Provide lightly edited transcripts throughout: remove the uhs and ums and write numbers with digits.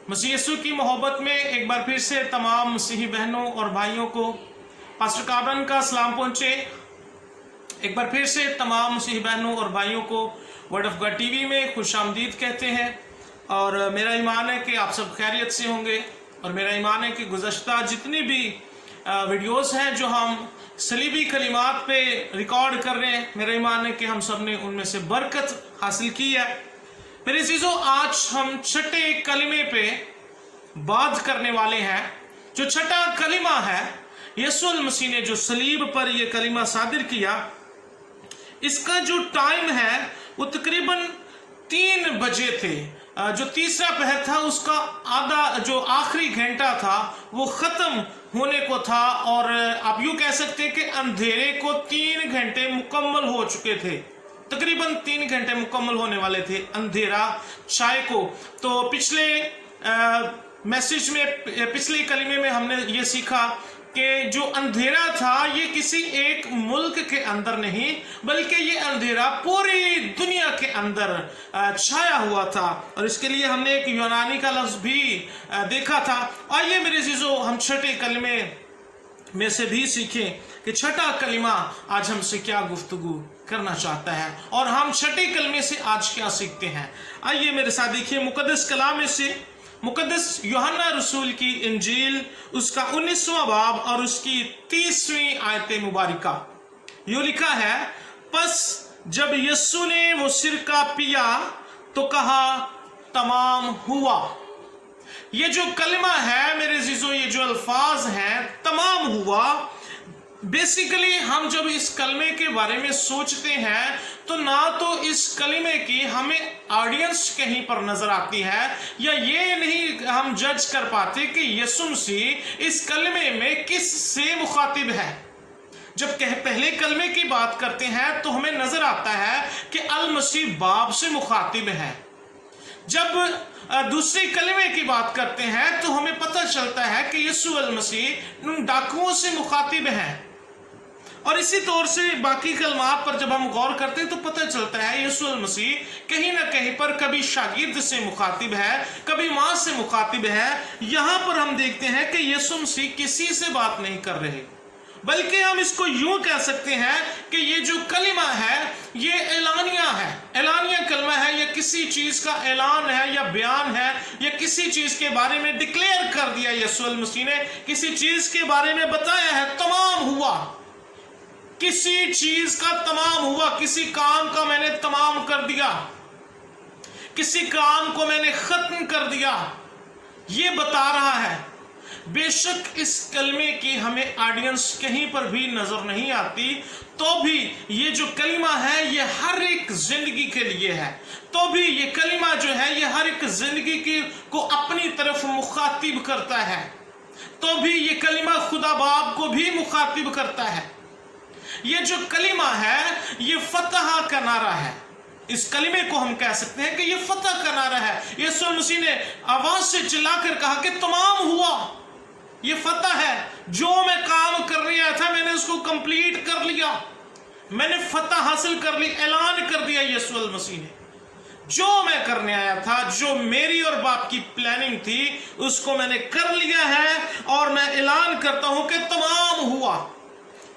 मसीह यीशु की मोहब्बत में एक बार फिर से तमाम मसीही बहनों और भाइयों को पास्टर काबरन का सलाम पहुंचे। एक बार फिर से तमाम मसीही बहनों और भाइयों को वर्ड ऑफ गॉड टीवी में खुशामदीद कहते हैं। और मेरा ईमान है कि आप सब खैरियत से होंगे। और मेरा ईमान है कि गुज़श्ता जितनी भी वीडियोस हैं जो हम सलीबी कलिमात पे रिकॉर्ड कर रहे हैं, मेरा ईमान है कि हम सब ने उनमें से बरकत हासिल की है। मेरे अज़ीज़ों, आज हम छठे कलिमे पे बात करने वाले हैं। जो छठा कलिमा है, यीशु मसीह ने जो सलीब पर यह कलिमा सादिर किया, इसका जो टाइम है वो तकरीबन 3 बजे थे। जो तीसरा पहर था उसका आधा जो आखिरी घंटा था वो ख़त्म होने को था। और आप यूँ कह सकते हैं कि अंधेरे को 3 घंटे मुकम्मल हो चुके थे। तकरीबन 3 घंटे मुकम्मल होने वाले थे अंधेरा छाए को। तो पिछले मैसेज में, पिछले कलिमे में हमने ये सीखा कि जो अंधेरा था ये किसी एक मुल्क के अंदर नहीं, बल्कि ये अंधेरा पूरी दुनिया के अंदर छाया हुआ था। और इसके लिए हमने एक यूनानी का लफ्ज़ भी देखा था। आइए मेरे अज़ीज़ों, हम छठे कलिमे में से भी सीखें कि छठा कलिमा आज हमसे क्या गुफ्तगू करना चाहता है और हम छठे कलिमे से आज क्या सीखते हैं। आइए मेरे साथ देखिए मुकद्दस कलाम में से, मुकद्दस यूहन्ना रसूल की इंजील उसका 19वां बाब और उसकी 30वीं आयत मुबारका। यूं लिखा है, बस जब यीशु ने वो सिरका पिया तो कहा, तमाम हुआ। ये जो कलिमा है मेरे अज़ीज़ों, ये जो अल्फाज हैं, तमाम हुआ, बेसिकली हम जब इस कलमे के बारे में सोचते हैं तो ना तो इस कलिमे की हमें ऑडियंस कहीं पर नजर आती है, या ये नहीं हम जज कर पाते कि यीशु मसीह इस कलिमे में किस से मुखातिब है। जब पहले कलमे की बात करते हैं तो हमें नजर आता है कि अल मसीह बाप से मुखातिब है। जब दूसरे कलिमे की बात करते हैं तो हमें पता चलता है कि यीशु अल मसीह उन डाकुओं से मुखातिब हैं। और इसी तौर से बाकी कलमात पर जब हम गौर करते हैं तो पता चलता है यीशु अल मसीह कहीं ना कहीं पर कभी शागिर्द से मुखातिब है, कभी माँ से मुखातिब है। यहाँ पर हम देखते हैं कि यीशु मसीह किसी से बात नहीं कर रहे, बल्कि हम इसको यूं कह सकते हैं कि ये जो कलिमा है ये एलानिया है, एलानिया कलमा है। या किसी चीज का ऐलान है या बयान है, या किसी चीज के बारे में डिक्लेयर कर दिया यीशु अल मसीह ने, किसी चीज के बारे में बताया है, तमाम हुआ। किसी चीज का तमाम हुआ, किसी काम का मैंने तमाम कर दिया, किसी काम को मैंने खत्म कर दिया, ये बता रहा है। बेशक इस कलमे की हमें ऑडियंस कहीं पर भी नजर नहीं आती, तो भी ये जो कलिमा है ये हर एक जिंदगी के लिए है। तो भी ये कलिमा जो है ये हर एक जिंदगी को अपनी तरफ मुखातिब करता है। तो भी ये कलिमा खुदा बाप को भी मुखातिब करता है। ये जो कलिमा है ये फतह का नारा है। इस कलिमे को हम कह सकते हैं कि ये फतह का नारा है। यीशु मसीह ने आवाज से चिल्लाकर कहा कि तमाम हुआ। ये फतह है, जो मैं काम करने आया था मैंने उसको कंप्लीट कर लिया, मैंने फतह हासिल कर ली, ऐलान कर दिया यीशु अल मसीह ने। जो मैं करने आया था, जो मेरी और बाप की प्लानिंग थी, उसको मैंने कर लिया है। और मैं ऐलान करता हूं कि तमाम हुआ।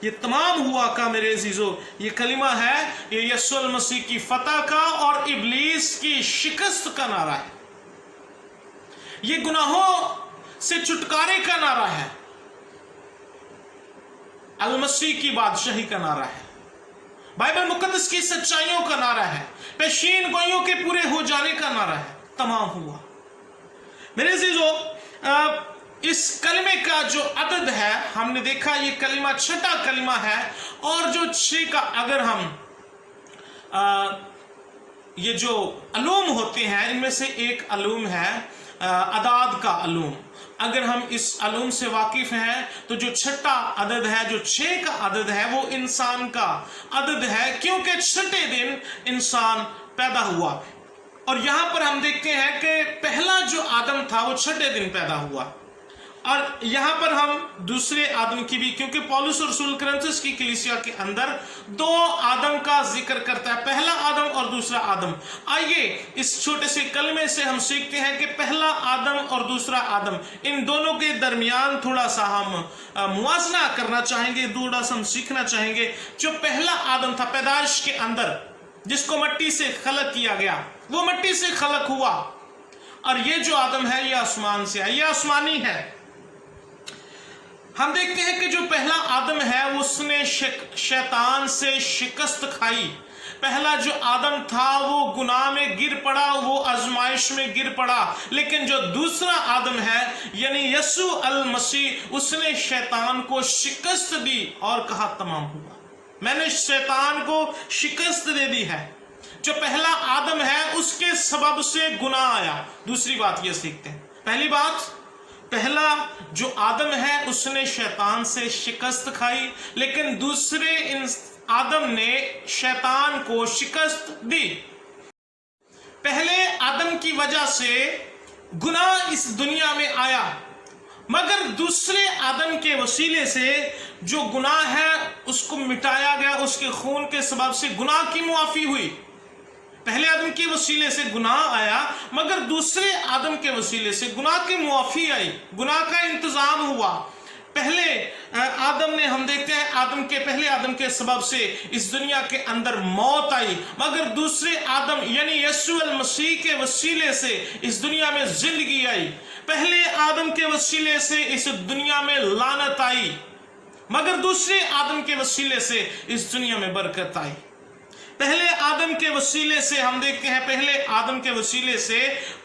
ये तमाम हुआ का मेरे अज़ीज़ों ये कलिमा है, ये यीशु अल मसीह की फतह का और इब्लीस की शिकस्त का नारा है। ये गुनाहों से छुटकारे का नारा है, अल मसीह की बादशाही का नारा है, बाइबल मुकद्दस की सच्चाइयों का नारा है, पेशीन गोइयों के पूरे हो जाने का नारा है। तमाम हुआ। मेरे अज़ीज़ों, इस कलिमे का जो अदद है हमने देखा, ये कलिमा छठा कलिमा है। और जो 6 का अगर हम ये जो अलूम होते हैं इनमें से एक अलूम है अदाद का अलूम। अगर हम इस अलूम से वाकिफ हैं तो जो छठा अदद है, जो 6 का अदद है, वो इंसान का अदद है, क्योंकि छठे दिन इंसान पैदा हुआ। और यहां पर हम देखते हैं कि पहला जो आदम था वो छठे दिन पैदा हुआ। اور یہاں پر ہم دوسرے آدم کی بھی، کیونکہ پولس اور رسول کرنتھس کی کلیسیا کے اندر دو آدم کا ذکر کرتا ہے، پہلا آدم اور دوسرا آدم۔ آئیے اس چھوٹے سے کلمے سے ہم سیکھتے ہیں کہ پہلا آدم اور دوسرا آدم، ان دونوں کے درمیان تھوڑا سا ہم موازنہ کرنا چاہیں گے، تھوڑا سا ہم سیکھنا چاہیں گے۔ جو پہلا آدم تھا پیدائش کے اندر، جس کو مٹی سے خلق کیا گیا، وہ مٹی سے خلق ہوا، اور یہ جو آدم ہے یہ آسمان سے ہے، یہ آسمانی ہے۔ ہم دیکھتے ہیں کہ جو پہلا آدم ہے اس نے شیطان سے شکست کھائی۔ پہلا جو آدم تھا وہ گناہ میں گر پڑا، وہ آزمائش میں گر پڑا، لیکن جو دوسرا آدم ہے یعنی یسوع المسیح، اس نے شیطان کو شکست دی اور کہا تمام ہوا، میں نے شیطان کو شکست دے دی ہے۔ جو پہلا آدم ہے اس کے سبب سے گناہ آیا۔ دوسری بات یہ سیکھتے ہیں، پہلی بات، پہلا جو آدم ہے اس نے شیطان سے شکست کھائی، لیکن دوسرے آدم نے شیطان کو شکست دی۔ پہلے آدم کی وجہ سے گناہ اس دنیا میں آیا، مگر دوسرے آدم کے وسیلے سے جو گناہ ہے اس کو مٹایا گیا، اس کے خون کے سبب سے گناہ کی معافی ہوئی۔ پہلے آدم کے وسیلے سے گناہ آیا، مگر دوسرے آدم کے وسیلے سے گناہ کی معافی آئی، گناہ کا انتظام ہوا۔ پہلے آدم نے، ہم دیکھتے ہیں آدم کے، پہلے آدم کے سبب سے اس دنیا کے اندر موت آئی، مگر دوسرے آدم یعنی یسوع المسیح کے وسیلے سے اس دنیا میں زندگی آئی۔ پہلے آدم کے وسیلے سے اس دنیا میں لعنت آئی، مگر دوسرے آدم کے وسیلے سے اس دنیا میں برکت آئی۔ پہلے آدم کے وسیلے سے ہم دیکھتے ہیں، پہلے آدم کے وسیلے سے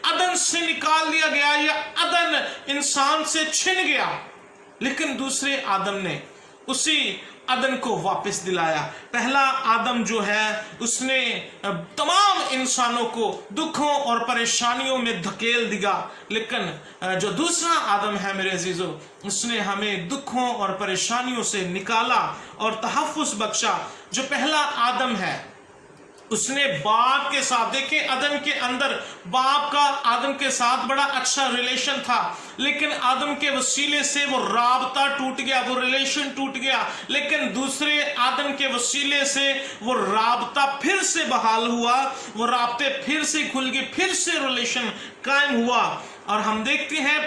عدن سے نکال دیا گیا، یا عدن انسان سے چھن گیا، لیکن دوسرے آدم نے اسی عدن کو واپس دلایا۔ پہلا آدم جو ہے اس نے تمام انسانوں کو دکھوں اور پریشانیوں میں دھکیل دیا، لیکن جو دوسرا آدم ہے میرے عزیزو، اس نے ہمیں دکھوں اور پریشانیوں سے نکالا اور تحفظ بخشا۔ جو پہلا آدم ہے اس نے باپ کے ساتھ، دیکھیں عدن کے اندر باپ کا آدم کے ساتھ بڑا اچھا ریلیشن تھا، لیکن آدم کے وسیلے سے وہ رابطہ ٹوٹ گیا، وہ ریلیشن ٹوٹ گیا، لیکن دوسرے آدم کے وسیلے سے وہ رابطہ پھر سے بحال ہوا، وہ رابطے پھر سے کھل گئے، پھر سے ریلیشن قائم ہوا۔ اور ہم دیکھتے ہیں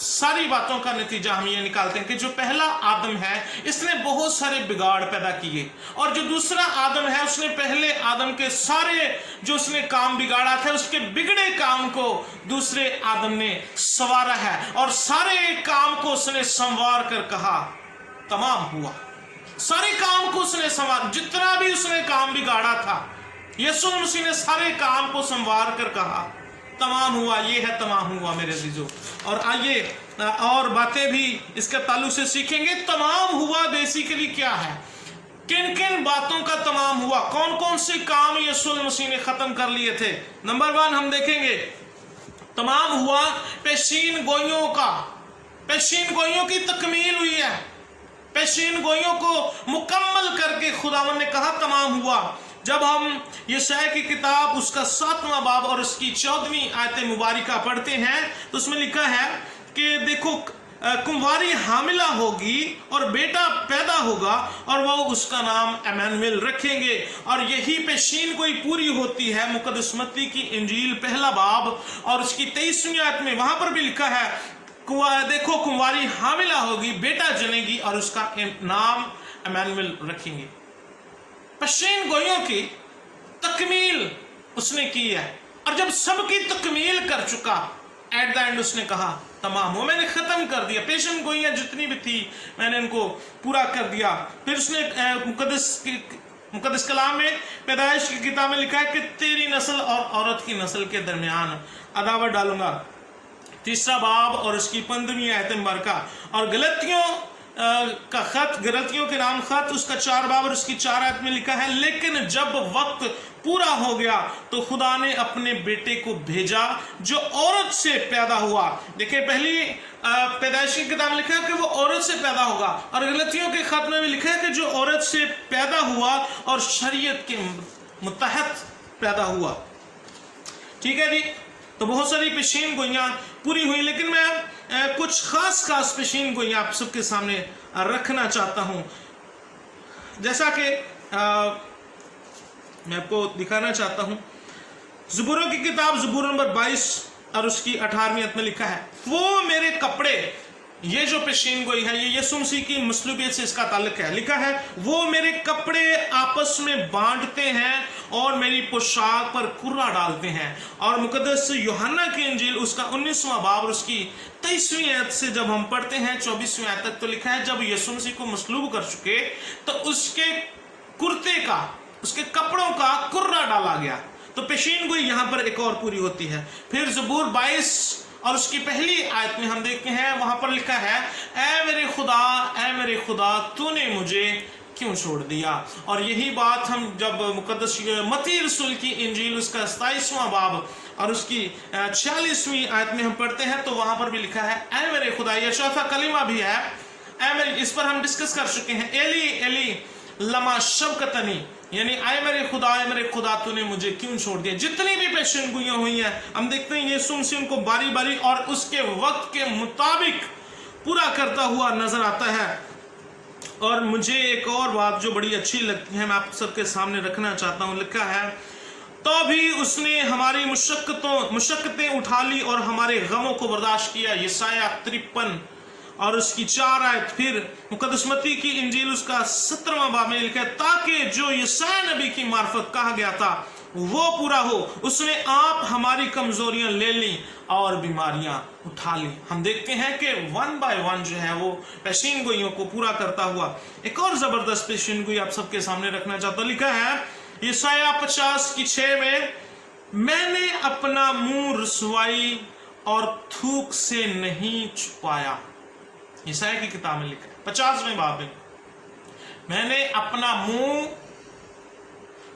ساری باتوں کا نتیجہ ہم یہ نکالتے ہیں کہ جو پہلا آدم ہے اس نے بہت سارے بگاڑ پیدا کیے، اور جو دوسرا آدم ہے اس نے پہلے آدم کے سارے جو اس نے کام بگاڑا تھا، اس کے بگڑے کام کو دوسرے آدم نے سنوارا ہے، اور سارے کام کو اس نے سنوار کر کہا تمام ہوا۔ سارے کام کو اس نے سنوار، جتنا بھی اس نے کام بگاڑا تھا، یسوع مسیح نے سارے کام کو سنوار کر کہا تمام ہوا، یہ ہے تمام ہوا میرے عزیزو۔ اور آئیے اور باتیں بھی اس کے تعلق سے سیکھیں گے۔ تمام ہوا بیسیکلی کیا ہے، کن کن باتوں کا تمام ہوا، کون کون سے کام یسوع مسیح نے ختم کر لیے تھے۔ نمبر 1 ہم دیکھیں گے تمام ہوا پیشین گوئیوں کا، پیشین گوئیوں کی تکمیل ہوئی ہے، پیشین گوئیوں کو مکمل کر کے خداوند نے کہا تمام ہوا۔ جب ہم یشعیاء کی کتاب اس کا 7واں باب اور اس کی 14ویں آیت مبارکہ پڑھتے ہیں تو اس میں لکھا ہے کہ دیکھو کنواری حاملہ ہوگی اور بیٹا پیدا ہوگا اور وہ اس کا نام ایمانویل رکھیں گے۔ اور یہی پیشین گوئی پوری ہوتی ہے مقدس متی کی انجیل 1 باب اور اس کی 23ویں آیت میں، وہاں پر بھی لکھا ہے دیکھو کنواری حاملہ ہوگی، بیٹا جنے گی اور اس کا نام ایمانویل رکھیں گے۔ پیشین گوئیوں کی تکمیل اس نے کی ہے، اور جب سب کی تکمیل کر چکا، ایٹ دا اینڈ اس نے کہا تمام ہو، میں نے ختم کر دیا، پیشین گوئیاں جتنی بھی تھی میں نے ان کو پورا کر دیا۔ پھر اس نے مقدس کلام میں پیدائش کی کتاب میں لکھا ہے کہ تیری نسل اور عورت کی نسل کے درمیان عداوت ڈالوں گا، 3 باب اور اس کی 15ویں آیت مبارکہ۔ اور غلطیوں کا خط، غلطیوں کے نام خط، اس کا 4 باب اور اس کی 4 آیت میں لکھا ہے، لیکن جب وقت پورا ہو گیا تو خدا نے اپنے بیٹے کو بھیجا جو عورت سے پیدا ہوا۔ دیکھیں پہلی پیدائش کی کتاب میں لکھا ہے کہ وہ عورت سے پیدا ہوگا، اور غلطیوں کے خط میں بھی لکھا ہے کہ جو عورت سے پیدا ہوا اور شریعت کے متحد پیدا ہوا۔ ٹھیک ہے جی، تو بہت ساری پیشین گوئیاں پوری ہوئی، لیکن میں कुछ खास पेशीन गोई आप सबके सामने रखना चाहता हूं। जैसा कि मैं आपको दिखाना चाहता हूं, ज़बूरों की किताब ज़बूर नंबर 22 और उसकी 18वीं आयत में लिखा है, वो मेरे कपड़े, ये जो पेशीन गोई है ये यीशु मसीह की मसलूबियत से इसका ताल्लुक है। लिखा है, वो मेरे कपड़े आपस में बांटते हैं और मेरी पोशाक पर कुर्रा डालते हैं। और मुकद्दस यूहन्ना की इंजील उसका 19वां बाब और उसकी 23वीं आयत से जब हम पढ़ते हैं 24वीं आयत तक, तो लिखा है, जब यीशु मसीह को मसलूब कर चुके तो उसके कुर्ते का, उसके कपड़ों का कुर्रा डाला गया। तो पेशीन गोई यहां पर एक और पूरी होती है। फिर ज़बूर 22 और उसकी पहली आयत में हम देखते हैं, वहां पर लिखा है, ऐ मेरे खुदा तूने मुझे क्यों छोड़ दिया। और यही बात हम जब मुकद्दस मत्ती रसूल की इंजील उसका 27वां बाब और उसकी 46वीं आयत में हम पढ़ते हैं, तो वहां पर भी लिखा है, ऐ मेरे खुदा। यह चौथा कलीमा भी है, ऐ मेरे, इस पर हम डिस्कस कर चुके हैं, एली एली लमा शबकतनी, यानी आए मेरे खुदा तूने मुझे क्यों छोड़ दिया। जितनी भी पेशीन गोइयां हुई हैं, हम देखते हैं यीशु मसीह उनको बारी बारी और उसके वक्त के मुताबिक पूरा करता हुआ नजर आता है। और मुझे एक और बात जो बड़ी अच्छी लगती है, मैं आप सबके सामने रखना चाहता हूं। लिखा है, तो भी उसने हमारी मुशक्कतें उठा ली और हमारे गमों को बर्दाश्त किया। यशायाह 53 और उसकी 4 आयत। फिर मुकद्दस मत्ती की इंजील उसका 17वां बाब में लिखा है, ताकि जो यशायाह नबी की मार्फत कहा गया था वो पूरा हो, उसने आप हमारी कमजोरियां ले ली और बीमारियां उठा ली। हम देखते हैं कि 1 बाय 1 जो है वो पेशीन गोइयों को पूरा करता हुआ एक और जबरदस्त पेशीन गोई आप सबके सामने रखना चाहता हूं। लिखा है यशायाह 50 की 6 में, मैंने अपना मुंह रुसवाई और थूक से नहीं छुपाया। यशायाह की किताब में लिखा है 50वें बाब में, मैंने अपना मुंह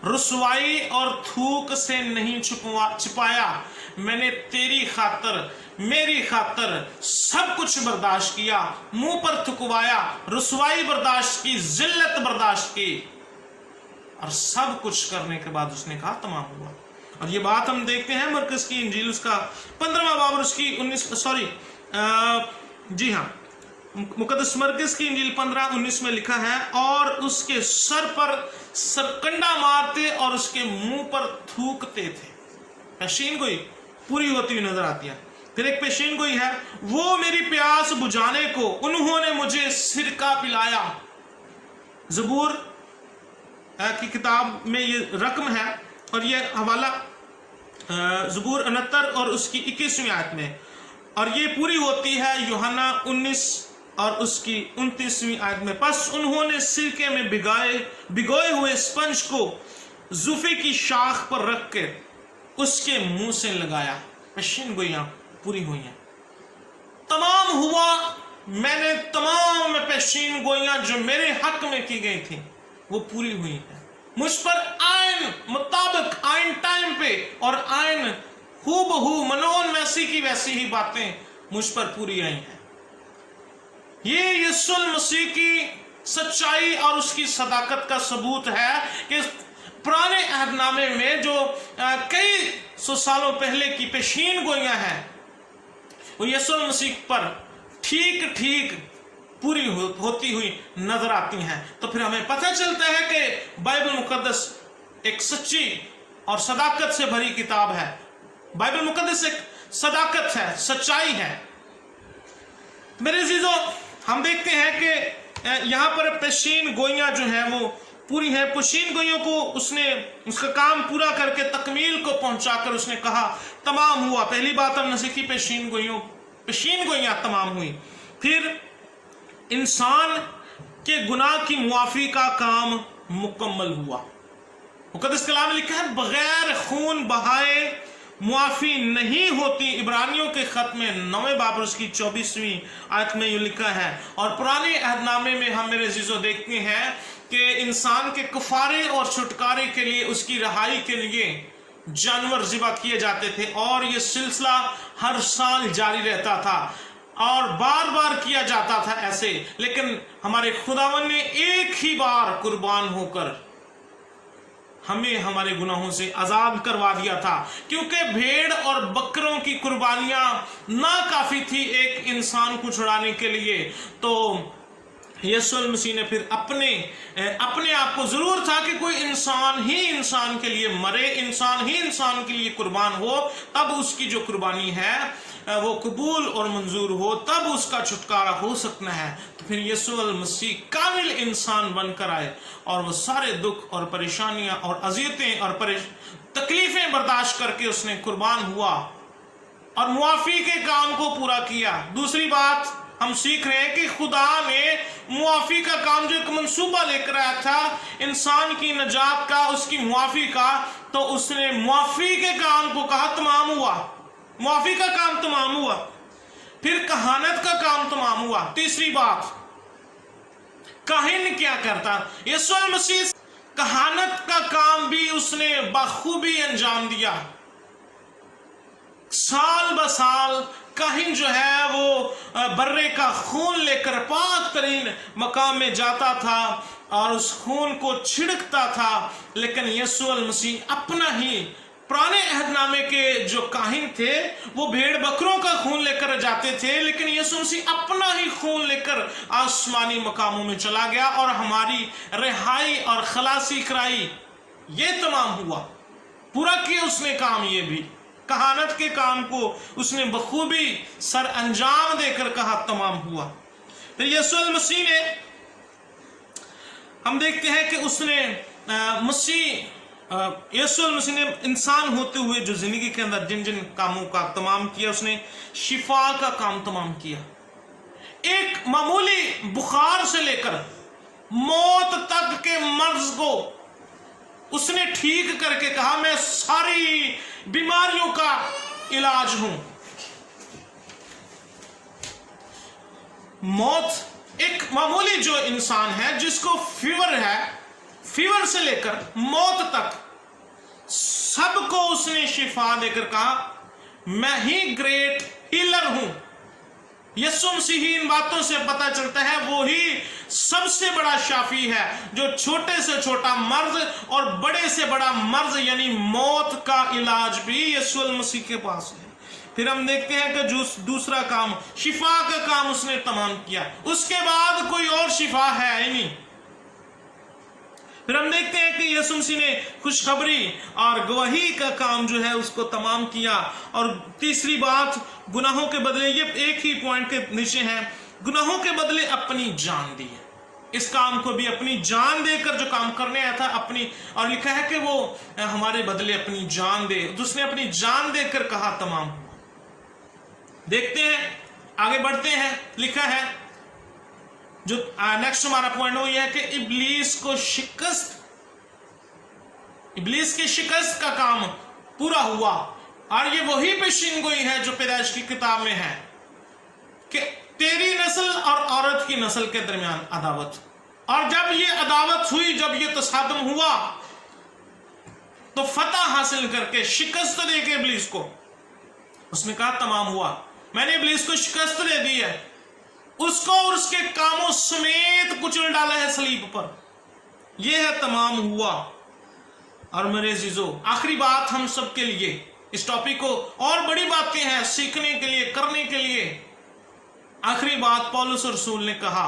रुसवाई और थूक से नहीं छिपाया, मैंने तेरी खातर, मेरी खातर सब कुछ बर्दाश्त किया, मुंह पर थुकवाया, रुसवाई बर्दाश्त की, जिल्लत बर्दाश्त की, और सब कुछ करने के बाद उसने कहा तमाम हुआ। और ये बात हम देखते हैं मरकस की इंजील उसका 15वां बाब और उसकी 19 मुकद्दस मरकस की इंजील 15:19 में लिखा है, और उसके सर पर सरकंडा मारते और उसके मुंह पर थूकते थे। पेशीन गोई पूरी होती हुई नजर आती है। फिर एक पेशीन गोई है, वो मेरी प्यास बुझाने को उन्होंने मुझे सिरका पिलाया। ज़बूर की किताब में ये रकम है और ये हवाला ज़बूर 69 और उसकी 21वीं आयत में, और ये पूरी होती है यूहन्ना 19 और उसकी 29वीं आयत में। बस उन्होंने सिरके में भिगोए हुए स्पंज को जुफे की शाख पर रख के उसके मुंह से लगाया। पेशीन गोइयां पूरी हुई हैं, तमाम हुआ। मैंने तमाम पेशीन गोइयां जो मेरे हक में की गई थी वो पूरी हुई हैं। मुझ पर आयन मुताबिक, आयन टाइम पे और आयन हूबहू मनोन वैसी की वैसी ही बातें मुझ पर पूरी आई हैं। ये यीशु मसीह की सच्चाई और उसकी सदाकत का सबूत है कि पुराने अहदनामे में जो कई सौ सालों पहले की पेशीन गोइयां हैं वो यीशु मसीह पर ठीक ठीक पूरी होती हुई नजर आती हैं। तो फिर हमें पता चलता है कि बाइबल मुकद्दस एक सच्ची और सदाकत से भरी किताब है। बाइबल मुकद्दस एक सदाकत है, सच्चाई है। मेरे अजीजों, हम देखते हैं कि यहाँ पर पेशीन गोइयां जो हैं वो पूरी हैं। पेशीन गोइयों को उसने उसका काम पूरा करके तकमील को पहुंचाकर उसने कहा तमाम हुआ। पहली बात हमने सीखी, पेशीन गोइयां तमाम हुई। फिर इंसान के गुनाह की मुआफी का काम मुकम्मल हुआ। मुकद्दस कलाम में लिखा है, बगैर खून बहाए मुआफी नहीं होती। इब्रानियों के खत में 9वें बाब उसकी 24वीं आयत में ये लिखा है। और पुराने अहदनामे में हम मेरे अजीजों देखते हैं कि इंसान के कफारे और छुटकारे के लिए, उसकी रहाई के लिए जानवर ज़िबा किए जाते थे, और ये सिलसिला हर साल जारी रहता था और बार बार किया जाता था ऐसे। लेकिन हमारे खुदावन ने एक ही बार कुर्बान होकर हमें हमारे गुनाहों से आजाद करवा दिया था, क्योंकि भेड़ और बकरों की कुर्बानियां ना काफी थी एक इंसान को छुड़ाने के लिए। तो यीशु मसीह ने फिर अपने आप को, जरूर था कि कोई इंसान ही इंसान के लिए मरे, इंसान ही इंसान के लिए कुर्बान हो, तब उसकी जो कुर्बानी है वो कबूल और मंजूर हो, तब उसका छुटकारा हो सकना है। तो फिर यीशु मसीह कामिल इंसान बनकर आए और वो सारे दुख और परेशानियां और अजियतें और तकलीफें बर्दाश्त करके उसने कुर्बान हुआ और मुआफी के काम को पूरा किया। दूसरी बात हम सीख रहे हैं कि खुदा ने मुआफी का काम, जो एक मंसूबा लेकर आया था इंसान की नजात का, उसकी मुआफी का, तो उसने मुआफी के काम को कहा तमाम हुआ, मुआफी का काम तमाम हुआ। फिर कहानत का काम तमाम हुआ। तीसरी बात, काहिन क्या करता? यीशु मसीह कहानत का काम भी उसने बखूबी अंजाम दिया। साल ब साल काहिन जो है वो बर्रे का खून लेकर पाक तरीन मकाम में जाता था और उस खून को छिड़कता था। लेकिन यीशु मसीह अपना ही, पुराने अहदनामे के जो काहिन थे वो भेड़ बकरों का खून लेकर जाते थे, लेकिन यीशु मसीह अपना ही खून लेकर आसमानी मकामों में चला गया और हमारी रिहाई और खलासी कराई। ये तमाम हुआ, पूरा किया उसने काम। ये भी कहानत के काम को उसने बखूबी सर अंजाम देकर कहा तमाम हुआ। फिर यीशु मसीह ने, हम देखते हैं कि उसने यीशु मसीह ने इंसान होते हुए जो जिंदगी के अंदर जिन जिन कामों का तमाम किया, उसने शिफा का काम तमाम किया। एक मामूली बुखार से लेकर मौत तक के मर्ज को उसने ठीक करके कहा मैं सारी बीमारियों का इलाज हूं। मौत, एक मामूली जो इंसान है जिसको फीवर है, फीवर से लेकर मौत तक सबको उसने शिफा देकर कहा मैं ही ग्रेट हीलर हूं। यीशु मसीह, इन बातों से पता चलता है वो ही सबसे बड़ा शाफी है, जो छोटे से छोटा मर्ज और बड़े से बड़ा मर्ज यानी मौत का इलाज भी यीशु मसीह के पास है। फिर हम देखते हैं कि जो दूसरा काम, शिफा का काम उसने तमाम किया, उसके बाद कोई और शिफा है ही नहीं। फिर हम देखते हैं कि यीशु मसीह ने खुशखबरी और गवाही का काम जो है उसको तमाम किया। और तीसरी बात, गुनाहों के बदले, ये एक ही पॉइंट के नीचे है, गुनाहों के बदले अपनी जान दी है। इस काम को भी अपनी जान देकर जो काम करने आया था अपनी, और लिखा है कि वो हमारे बदले अपनी जान दे, तो उसने अपनी जान देकर कहा तमाम। देखते हैं, आगे बढ़ते हैं। लिखा है जो नेक्स्ट हमारा पॉइंट वो ये है कि इब्लीस की शिकस्त का काम पूरा हुआ। और ये वही पेशीन गोई है जो पैदाइश की किताब में है कि तेरी नस्ल और औरत की नस्ल के दरमियान अदावत। और जब ये अदावत हुई, जब ये तसादम हुआ, तो फतह हासिल करके शिकस्त दे के इब्लीस को उसने कहा तमाम हुआ, मैंने इब्लीस को शिकस्त दे दी है, उसको और उसके कामों समेत कुचल डाला है सलीब पर। यह है तमाम हुआ। और मेरे अजीजों, आखिरी बात हम सब के लिए, इस टॉपिक को और बड़ी बातें हैं सीखने के लिए, करने के लिए। आखिरी बात पौलुस रसूल ने कहा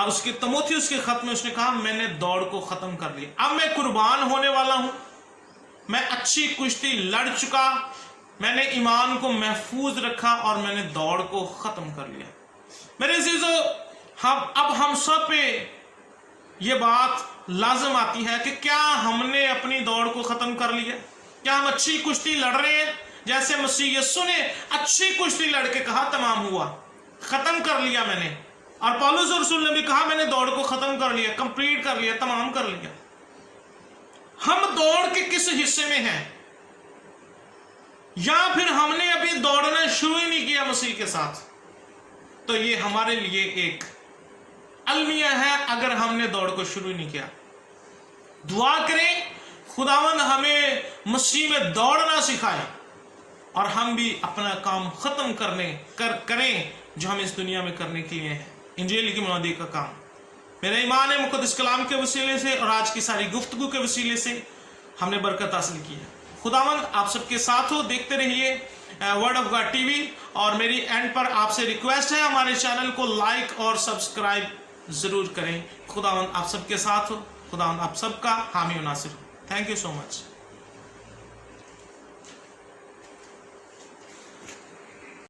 उसके तीमुथियुस के खत में, उसने कहा मैंने दौड़ को खत्म कर लिया, अब मैं कुर्बान होने वाला हूं, मैं अच्छी कुश्ती लड़ चुका, मैंने ईमान को महफूज रखा और मैंने दौड़ को खत्म कर लिया। मेरे अजीजों, अब हम सब पे ये बात लाजम आती है कि क्या हमने अपनी दौड़ को खत्म कर लिया? क्या हम अच्छी कुश्ती लड़ रहे हैं जैसे मसीह यीशु ने अच्छी कुश्ती लड़के कहा तमाम हुआ, खत्म कर लिया मैंने? और पौलुस रसूल ने भी कहा मैंने दौड़ को खत्म कर लिया, कंप्लीट कर लिया, तमाम कर लिया। हम दौड़ के किस हिस्से में हैं? या फिर हमने अभी दौड़ना शुरू ही नहीं किया मसीह के साथ? तो ये हमारे लिए एक अलमिया है अगर हमने दौड़ को शुरू ही नहीं किया। दुआ करें खुदावंद हमें मसीह में दौड़ना सिखाए और हम भी अपना काम खत्म करें जो हम इस दुनिया में करने के लिए है, इंजील की मुनादी का काम। میرا ایمان ہے مقدس کلام کے وسیلے سے اور آج کی ساری گفتگو کے وسیلے سے ہم نے برکت حاصل کی ہے. خداوند آپ سب کے ساتھ ہو. دیکھتے رہیے word of God T V. اور میری اینڈ پر آپ سے ریکویسٹ ہے ہمارے چینل کو لائک اور سبسکرائب ضرور کریں. خداوند آپ سب کے ساتھ ہو. خداوند آپ سب کا حامی و ناصر ہو. Thank you so much.